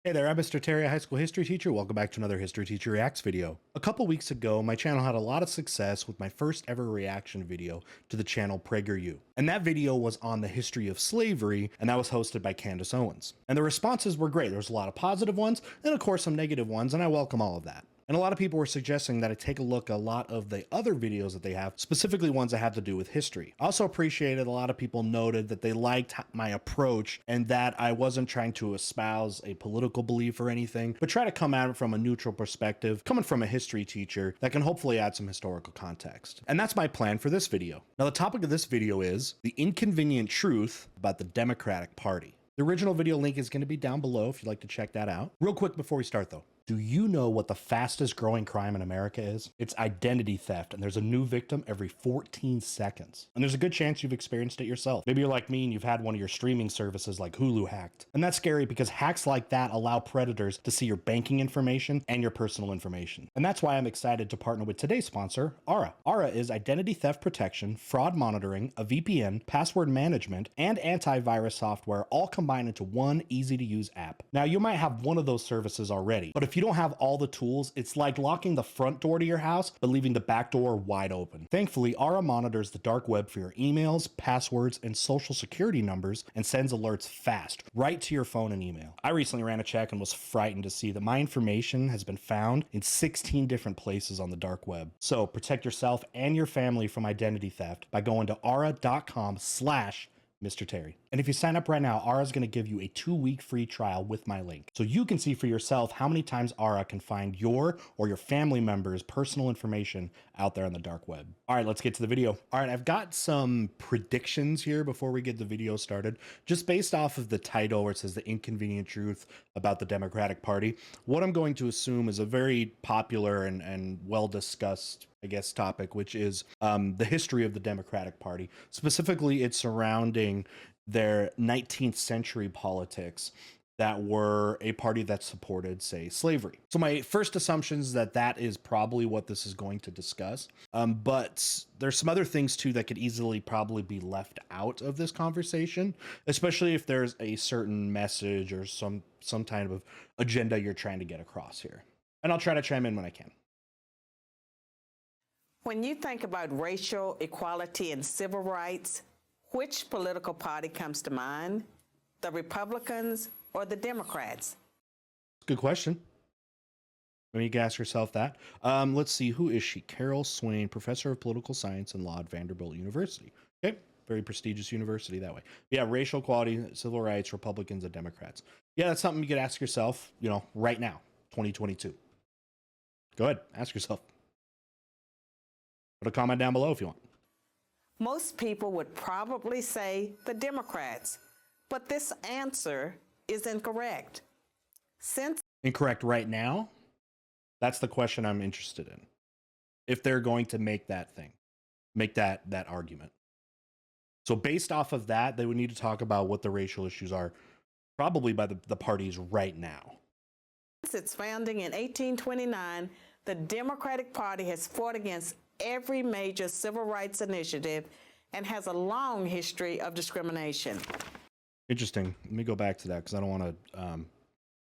Hey there, I'm Mr. Terry, a high school history teacher. Welcome back to another History Teacher Reacts video. A couple weeks ago, my channel had a lot of success with my first ever reaction video to the channel Prager U. And that video was on the history of slavery, and that was hosted by Candace Owens. And the responses were great. There was a lot of positive ones, and of course some negative ones, and I welcome all of that. And a lot of people were suggesting that I take a look at a lot of the other videos that they have, specifically ones that have to do with history. I also appreciated a lot of people noted that they liked my approach and that I wasn't trying to espouse a political belief or anything, but try to come at it from a neutral perspective, coming from a history teacher that can hopefully add some historical context. And that's my plan for this video. Now, the topic of this video is the inconvenient truth about the Democratic Party. The original video link is going to be down below if you'd like to check that out. Real quick before we start though. Do you know what the fastest growing crime in America is? It's identity theft, and there's a new victim every 14 seconds. And there's a good chance you've experienced it yourself. Maybe you're like me and you've had one of your streaming services like Hulu hacked. And that's scary because hacks like that allow predators to see your banking information and your personal information. And that's why I'm excited to partner with today's sponsor, Aura. Aura is identity theft protection, fraud monitoring, a VPN, password management, and antivirus software all combined into one easy-to-use app. Now, you might have one of those services already, but if you don't have all the tools, it's like locking the front door to your house, but leaving the back door wide open. Thankfully, Aura monitors the dark web for your emails, passwords, and social security numbers and sends alerts fast, right to your phone and email. I recently ran a check and was frightened to see that my information has been found in 16 different places on the dark web. So protect yourself and your family from identity theft by going to aura.com/Mr. Terry. And if you sign up right now, Aura is going to give you a 2-week free trial with my link. So you can see for yourself how many times Aura can find your or your family members' personal information out there on the dark web. All right, let's get to the video. All right, I've got some predictions here before we get the video started, just based off of the title where it says the inconvenient truth about the Democratic Party. What I'm going to assume is a very popular and well-discussed, I guess, topic, which is the history of the Democratic Party. Specifically, it's surrounding their 19th century politics that were a party that supported, say, slavery. So my first assumption is that that is probably what this is going to discuss. But there's some other things too that could easily probably be left out of this conversation, especially if there's a certain message or some kind of agenda you're trying to get across here. And I'll try to chime in when I can. When you think about racial equality and civil rights, which political party comes to mind? The Republicans or the Democrats? Good question. Maybe you can ask yourself that. Let's see, who is she? Carol Swain, professor of political science and law at Vanderbilt University. Okay, very prestigious university that way. Yeah, racial equality, civil rights, Republicans and Democrats. Yeah, that's something you could ask yourself, right now, 2022. Go ahead, ask yourself. Put a comment down below if you want. Most people would probably say the Democrats, but this answer is incorrect. Incorrect right now? That's the question I'm interested in. If they're going to make that argument. So based off of that, they would need to talk about what the racial issues are, probably by the parties right now. Since its founding in 1829, the Democratic Party has fought against every major civil rights initiative and has a long history of discrimination. Interesting. Let me go back to that because I don't want to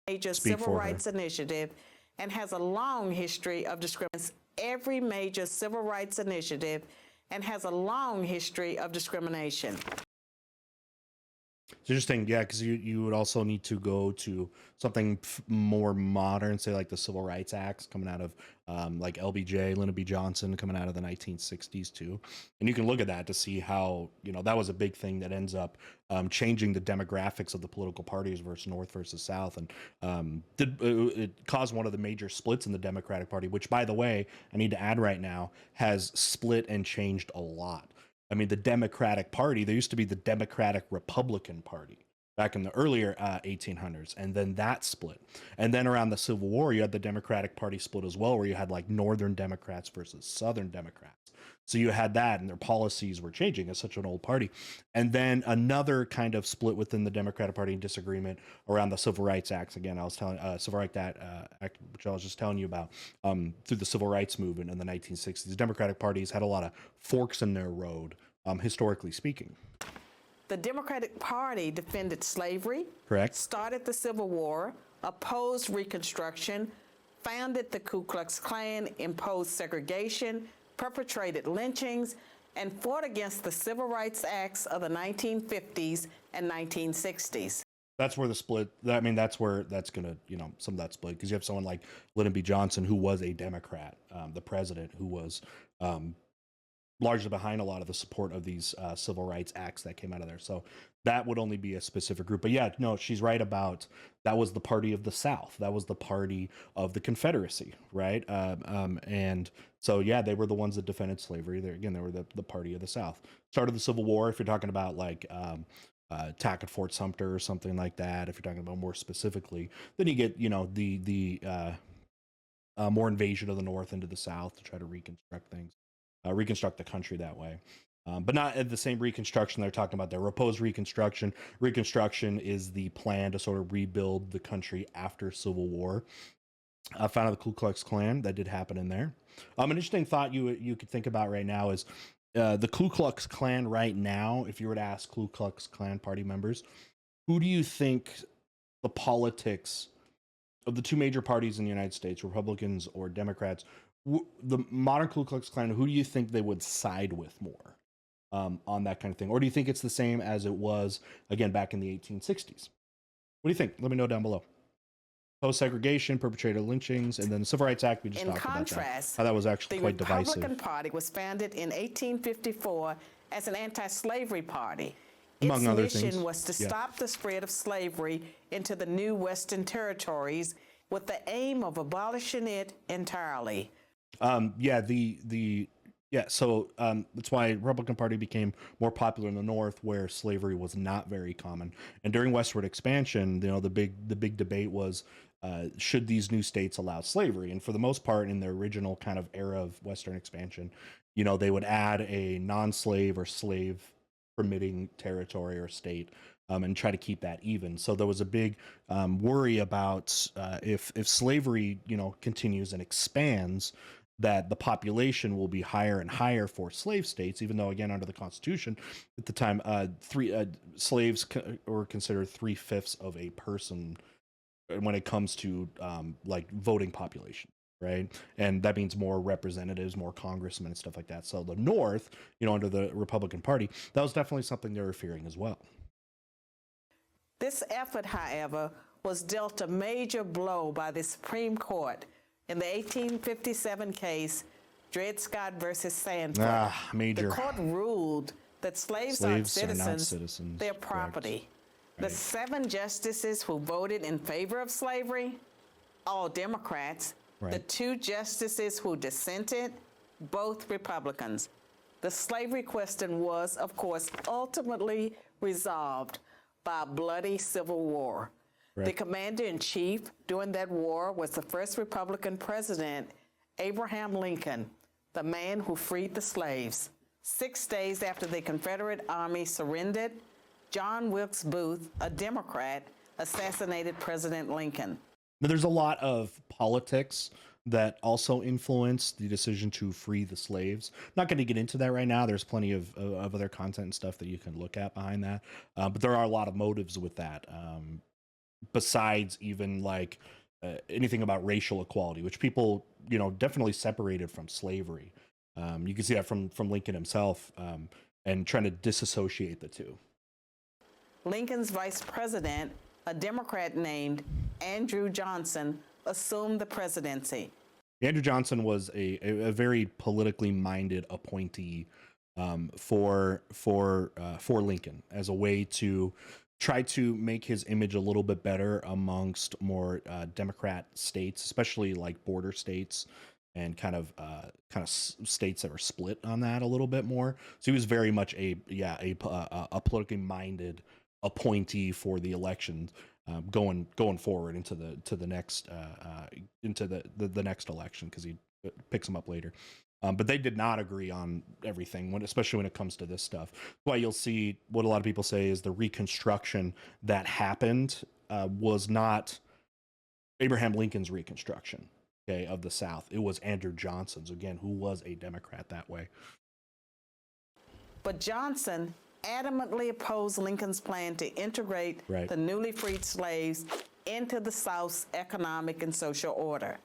major civil rights initiative and has a long history of discrimination. Every major civil rights initiative and has a long history of discrimination. It's interesting, yeah, because you would also need to go to something more modern, say like the Civil Rights Acts coming out of like LBJ, Lyndon B. Johnson, coming out of the 1960s too. And you can look at that to see how, that was a big thing that ends up changing the demographics of the political parties versus North versus South. And it caused one of the major splits in the Democratic Party, which, by the way, I need to add right now, has split and changed a lot. I mean, the Democratic Party, there used to be the Democratic Republican Party back in the earlier 1800s, and then that split. And then around the Civil War, you had the Democratic Party split as well, where you had like Northern Democrats versus Southern Democrats. So you had that, and their policies were changing. It's such an old party. And then another kind of split within the Democratic Party in disagreement around the Civil Rights Acts. Again, I was telling Civil Rights Act, which I was just telling you about, through the Civil Rights Movement in the 1960s. The Democratic parties had a lot of forks in their road, historically speaking. The Democratic Party defended slavery, Correct. started the Civil War, opposed Reconstruction, founded the Ku Klux Klan, imposed segregation, perpetrated lynchings, and fought against the Civil Rights Acts of the 1950s and 1960s. That's where the split, I mean, that's where that's going to, you know, some of that split, because you have someone like Lyndon B. Johnson, who was a Democrat, the president, who was largely behind a lot of the support of these civil rights acts that came out of there. So that would only be a specific group. But yeah, no, she's right about that was the party of the South. That was the party of the Confederacy, right? And so, yeah, they were the ones that defended slavery. They were the party of the South. Started the Civil War, if you're talking about like attack at Fort Sumter or something like that, if you're talking about more specifically, then you get, you know, the more invasion of the North into the South to try to reconstruct things, reconstruct the country that way. But not at the same Reconstruction they're talking about there. Opposed Reconstruction. Reconstruction is the plan to sort of rebuild the country after Civil War. Found out the Ku Klux Klan, that did happen in there. An interesting thought you could think about right now is the Ku Klux Klan right now, if you were to ask Ku Klux Klan party members, who do you think the politics of the two major parties in the United States, Republicans or Democrats, the modern Ku Klux Klan, who do you think they would side with more on that kind of thing? Or do you think it's the same as it was, again, back in the 1860s? What do you think? Let me know down below. Post-segregation, perpetrated lynchings, and then the Civil Rights Act, we just talked about that. How that was actually quite divisive. The Republican Party was founded in 1854 as an anti-slavery party. Among other its things. mission was to stop the spread of slavery into the new Western territories with the aim of abolishing it entirely. So that's why the Republican Party became more popular in the North, where slavery was not very common. And during westward expansion, you know, the big debate was, should these new states allow slavery? And for the most part, in the original kind of era of western expansion, you know, they would add a non-slave or slave permitting territory or state, and try to keep that even. So there was a big worry about if slavery, you know, continues and expands, that the population will be higher and higher for slave states, even though, again, under the Constitution at the time, slaves were considered 3/5 of a person when it comes to like voting population, right? And that means more representatives, more congressmen and stuff like that. So the North, you know, under the Republican Party, that was definitely something they were fearing as well. This effort, however, was dealt a major blow by the Supreme Court in the 1857 case, Dred Scott versus Sanford. Major. The court ruled that slaves aren't citizens, they're property. Right. The 7 justices who voted in favor of slavery, all Democrats. Right. The 2 justices who dissented, both Republicans. The slavery question was, of course, ultimately resolved by a bloody civil war. Right. The commander-in-chief during that war was the first Republican president, Abraham Lincoln, the man who freed the slaves. 6 days after the Confederate Army surrendered, John Wilkes Booth, a Democrat, assassinated President Lincoln. Now, there's a lot of politics that also influenced the decision to free the slaves. Not going to get into that right now. There's plenty of other content and stuff that you can look at behind that. But there are a lot of motives with that. Besides even like anything about racial equality, which people, you know, definitely separated from slavery. You can see that from Lincoln himself, and trying to disassociate the two. Lincoln's vice president, a Democrat named Andrew Johnson, assumed the presidency. Andrew Johnson was a very politically minded appointee for Lincoln, as a way to try to make his image a little bit better amongst more Democrat states, especially like border states and kind of states that were split on that a little bit more. So he was very much a politically minded appointee for the election, going forward into the next election, because he picks them up later. But they did not agree on everything, especially when it comes to this stuff. Why you'll see what a lot of people say is the Reconstruction that happened was not Abraham Lincoln's Reconstruction, okay, of the South. It was Andrew Johnson's, again, who was a Democrat that way. But Johnson adamantly opposed Lincoln's plan to integrate the newly freed slaves into the South's economic and social order.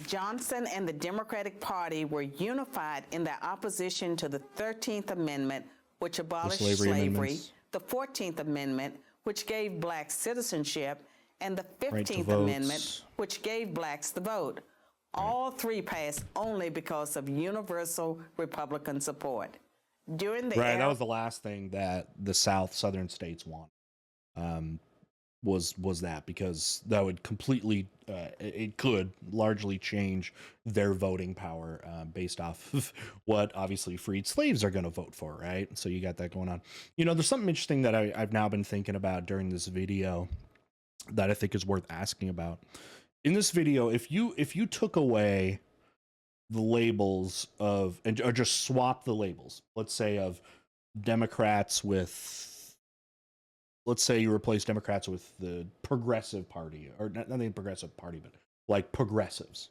Johnson and the Democratic Party were unified in their opposition to the 13th Amendment, which abolished slavery, the 14th Amendment, which gave blacks citizenship, and the 15th Amendment, which gave blacks the vote. All three passed only because of universal Republican support. During the that was the last thing that the southern states wanted. Was that, because that would completely it could largely change their voting power based off of what obviously freed slaves are going to vote for, right? So you got that going on. There's something interesting that I've now been thinking about during this video that I think is worth asking about. In this video, if you took away the labels of, or just swap the labels, let's say of Democrats with, let's say you replace Democrats with the Progressive Party, or not the Progressive Party, but like progressives,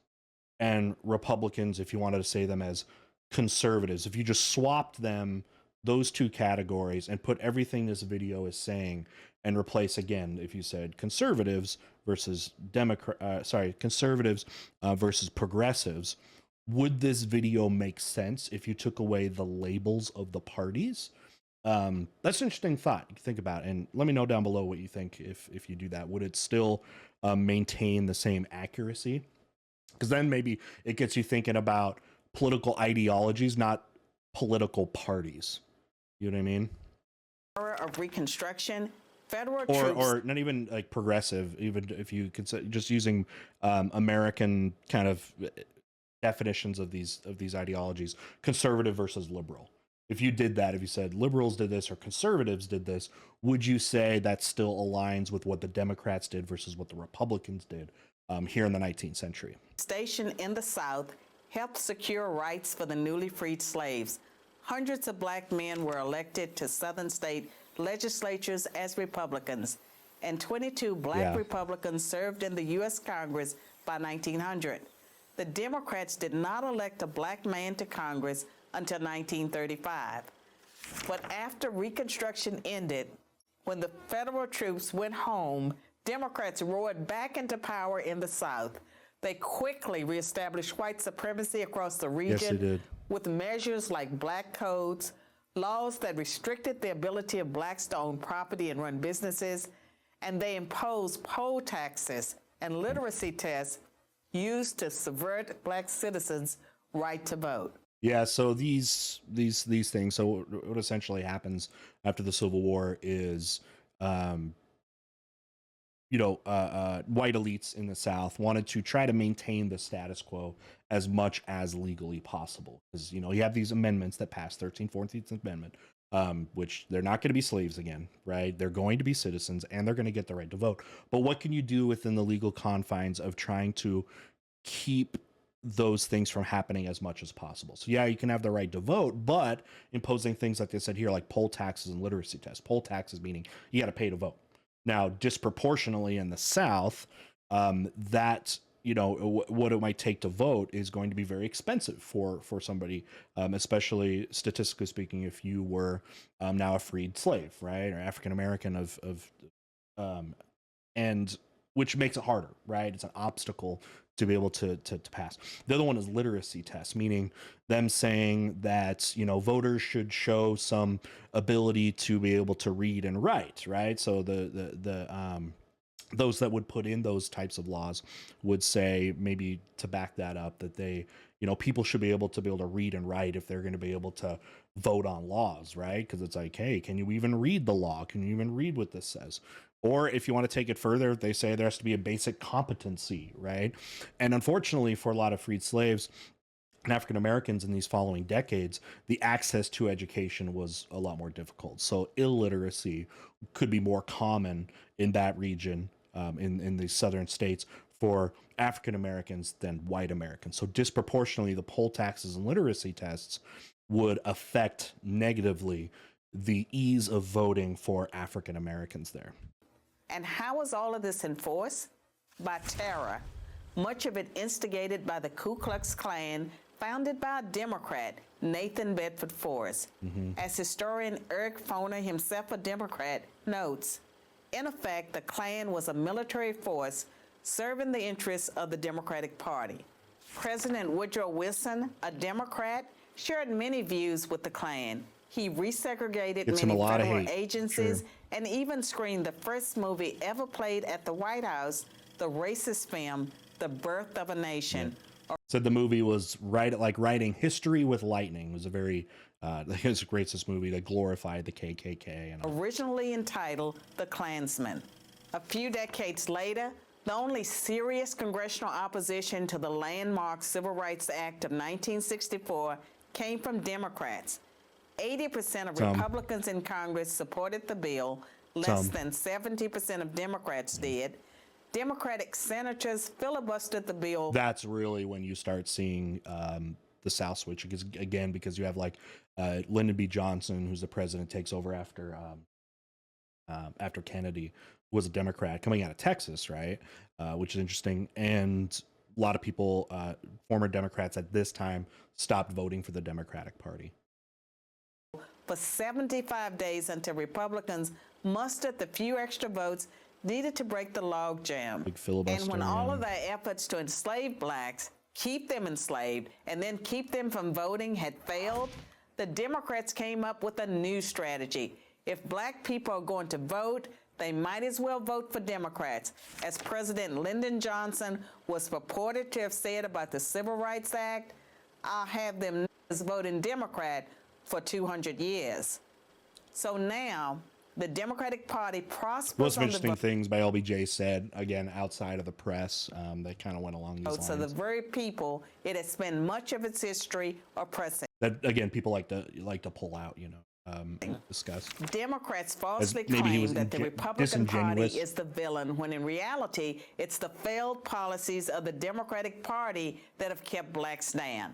and Republicans, if you wanted to say them as conservatives, if you just swapped them, those two categories, and put everything this video is saying, and replace again, if you said conservatives versus conservatives versus progressives, would this video make sense if you took away the labels of the parties? That's an interesting thought to think about, and let me know down below what you think. If you do that, would it still maintain the same accuracy? Because then maybe it gets you thinking about political ideologies, not political parties. You know what I mean? Of Reconstruction, federal troops, or not even like progressive, even if you consider just using American kind of definitions of these ideologies, conservative versus liberal. If you did that, if you said liberals did this or conservatives did this, would you say that still aligns with what the Democrats did versus what the Republicans did here in the 19th century? Station in the South helped secure rights for the newly freed slaves. Hundreds of black men were elected to Southern state legislatures as Republicans, and 22 black Republicans served in the U.S. Congress by 1900. The Democrats did not elect a black man to Congress until 1935. But after Reconstruction ended, when the federal troops went home, Democrats roared back into power in the South. They quickly reestablished white supremacy across the region with measures like black codes, laws that restricted the ability of blacks to own property and run businesses, and they imposed poll taxes and literacy tests used to subvert black citizens' right to vote. Yeah, so these things. So what essentially happens after the Civil War is, white elites in the South wanted to try to maintain the status quo as much as legally possible, because you have these amendments that passed, 13th, 14th Amendment, which they're not going to be slaves again, right? They're going to be citizens and they're going to get the right to vote. But what can you do within the legal confines of trying to keep those things from happening as much as possible? So yeah, you can have the right to vote, but imposing things like they said here, like poll taxes and literacy tests. Poll taxes meaning you got to pay to vote. Now, disproportionately in the South, that what it might take to vote is going to be very expensive for somebody, especially statistically speaking, if you were now a freed slave, right, or African American and which makes it harder, right? It's an obstacle to be able to pass. The other one is literacy tests, meaning them saying that, voters should show some ability to be able to read and write, right? So those that would put in those types of laws would say, maybe to back that up, that they, people should be able to read and write if they're going to be able to vote on laws, right? Because it's like, hey, can you even read the law? Can you even read what this says? Or if you want to take it further, they say there has to be a basic competency, right? And unfortunately, for a lot of freed slaves and African Americans in these following decades, the access to education was a lot more difficult. So illiteracy could be more common in that region, in the southern states, for African Americans than white Americans. So disproportionately, the poll taxes and literacy tests would affect negatively the ease of voting for African Americans there. And how was all of this enforced? By terror, much of it instigated by the Ku Klux Klan, founded by a Democrat, Nathan Bedford Forrest. As historian Eric Foner, himself a Democrat, notes, In effect, the Klan was a military force serving the interests of the Democratic Party. President Woodrow Wilson, a Democrat, shared many views with the Klan. He resegregated many federal agencies and even screened the first movie ever played at the White House, the racist film, The Birth of a Nation. Said the movie was like writing history with lightning. It was a very, it's a racist movie that glorified the KKK. And originally entitled The Klansman. A few decades later, the only serious congressional opposition to the landmark Civil Rights Act of 1964 came from Democrats. 80% of Republicans in Congress supported the bill. Less than 70% of Democrats did. Democratic senators filibustered the bill. That's really when you start seeing the South switch, because you have like Lyndon B. Johnson, who's the president, takes over after Kennedy, who was a Democrat coming out of Texas, right? Which is interesting. And a lot of people, former Democrats at this time, stopped voting for the Democratic Party. For 75 days until Republicans mustered the few extra votes needed to break the logjam. And when all of their efforts to enslave blacks, keep them enslaved, and then keep them from voting had failed, the Democrats came up with a new strategy. If black people are going to vote, they might as well vote for Democrats. As President Lyndon Johnson was purported to have said about the Civil Rights Act, I'll have them voting Democrat for 200 years. So now, the Democratic Party prospers. Most interesting things by LBJ said, again, outside of the press, that kind of went along these lines. So the very people it has spent much of its history oppressing. That, again, people like to pull out, discuss. Democrats falsely claim that the Republican Party is the villain, when in reality, it's the failed policies of the Democratic Party that have kept blacks down.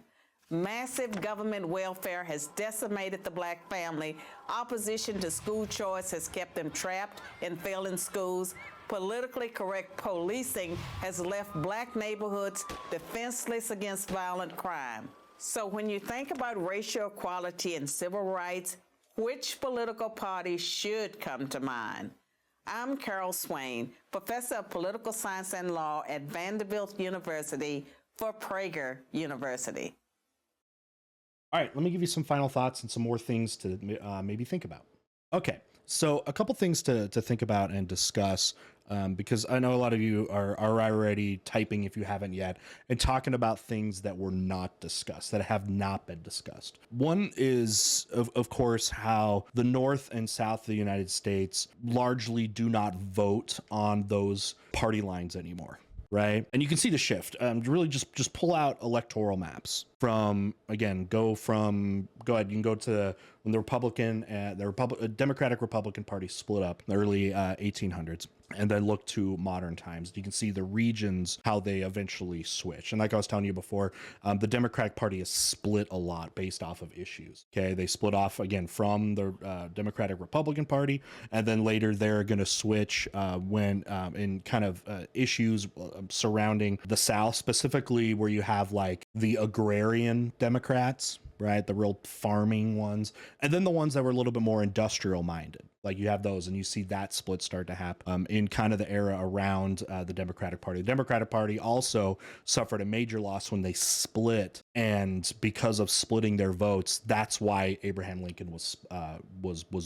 Massive government welfare has decimated the black family. Opposition to school choice has kept them trapped in failing schools. Politically correct policing has left black neighborhoods defenseless against violent crime. So when you think about racial equality and civil rights, which political party should come to mind? I'm Carol Swain, professor of political science and law at Vanderbilt University for Prager University. All right, let me give you some final thoughts and some more things to maybe think about. Okay, so a couple things to think about and discuss, because I know a lot of you are already typing, if you haven't yet, and talking about things that were not discussed, that have not been discussed. One is, of course, how the North and South of the United States largely do not vote on those party lines anymore. Right. And you can see the shift. Really just pull out electoral maps from, again, go ahead. You can go to when the Democratic Republican Party split up in the early 1800s, and then look to modern times. You can see the regions, how they eventually switch. And like I was telling you before, the Democratic Party is split a lot based off of issues. Okay. They split off again from the Democratic Republican Party, and then later they're going to switch when in kind of issues surrounding the South, specifically where you have like the agrarian Democrats, right? The real farming ones. And then the ones that were a little bit more industrial minded. Like you have those, and you see that split start to happen in kind of the era around the Democratic Party. The Democratic Party also suffered a major loss when they split, and because of splitting their votes, that's why Abraham Lincoln was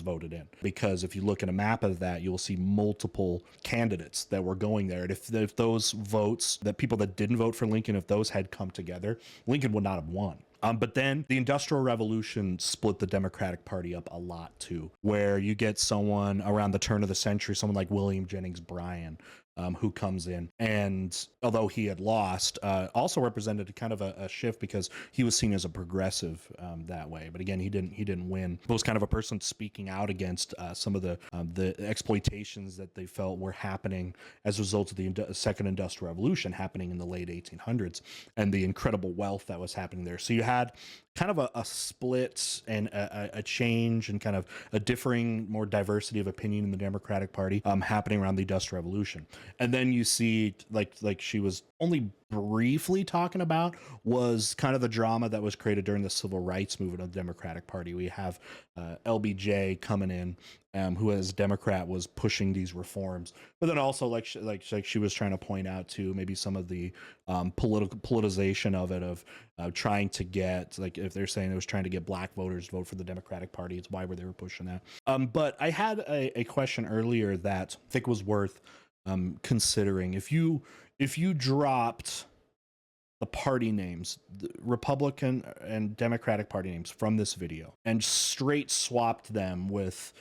voted in. Because if you look at a map of that, you will see multiple candidates that were going there. And if those votes, that people that didn't vote for Lincoln, if those had come together, Lincoln would not have won. But then the Industrial Revolution split the Democratic Party up a lot too, where you get someone around the turn of the century, someone like William Jennings Bryan, who comes in, and although he had lost, also represented kind of a shift because he was seen as a progressive that way. But again, he didn't win. But was kind of a person speaking out against some of the exploitations that they felt were happening as a result of the Second Industrial Revolution happening in the late 1800s and the incredible wealth that was happening there. So you had kind of a split and a change and kind of a differing, more diversity of opinion in the Democratic Party happening around the Industrial Revolution. And then you see like she was only briefly talking about was kind of the drama that was created during the civil rights movement of the Democratic Party. We have LBJ coming in, who as Democrat was pushing these reforms, but then also like she was trying to point out to maybe some of the political politicization of it, of trying to get, like, if they're saying it was trying to get black voters to vote for the Democratic Party, it's why they were pushing that. But I had a question earlier that I think was worth considering. If you dropped the party names, the Republican and Democratic Party names from this video, and straight swapped them with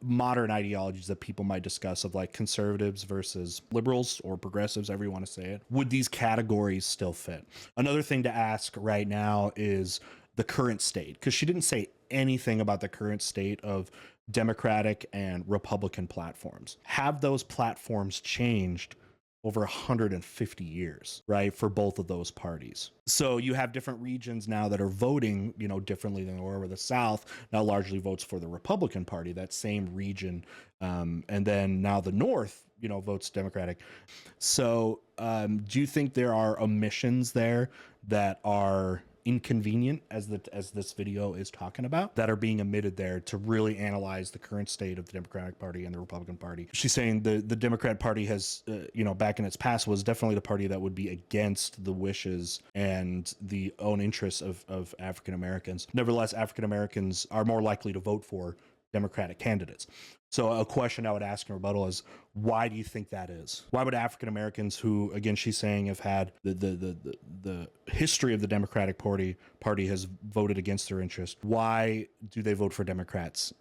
modern ideologies that people might discuss, of like conservatives versus liberals or progressives, however you want to say it, would these categories still fit? Another thing to ask right now is the current state, because she didn't say anything about the current state of Democratic and Republican platforms. Have those platforms changed over 150 years, right, for both of those parties? So you have different regions now that are voting, you know, differently than they were, where the South now largely votes for the Republican Party, that same region. And then now the North, you know, votes Democratic. So do you think there are omissions there that are inconvenient, as this video is talking about, that are being omitted there to really analyze the current state of the Democratic Party and the Republican Party? She's saying the Democrat Party has, you know, back in its past was definitely the party that would be against the wishes and the own interests of African Americans. Nevertheless, African Americans are more likely to vote for Democratic candidates. So a question I would ask in rebuttal is, why do you think that is? Why would African Americans, who, again, she's saying have had the history of the Democratic Party has voted against their interest, why do they vote for Democrats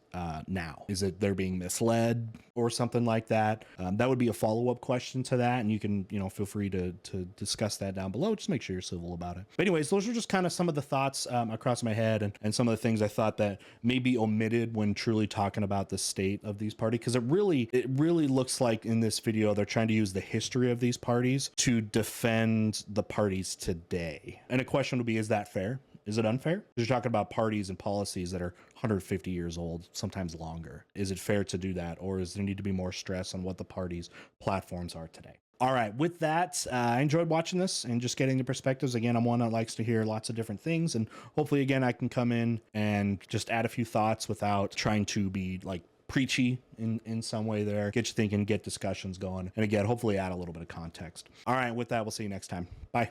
now? Is it they're being misled or something like that? That would be a follow-up question to that, and you can, you know, feel free to discuss that down below. Just make sure you're civil about it. But anyways, those are just kind of some of the thoughts across my head, and some of the things I thought that may be omitted when truly talking about the state of these parties, because it really looks like in this video they're trying to use the history of these parties to defend the parties today. And a question would be, is that fair? Is it unfair? You're talking about parties and policies that are 150 years old, sometimes longer. Is it fair to do that, or does there need to be more stress on what the parties' platforms are today? All right, with that, I enjoyed watching this and just getting the perspectives. Again, I'm one that likes to hear lots of different things, and hopefully, again, I can come in and just add a few thoughts without trying to be like preachy in some way there. Get you thinking, get discussions going, and again, hopefully add a little bit of context. All right, with that, we'll see you next time. Bye.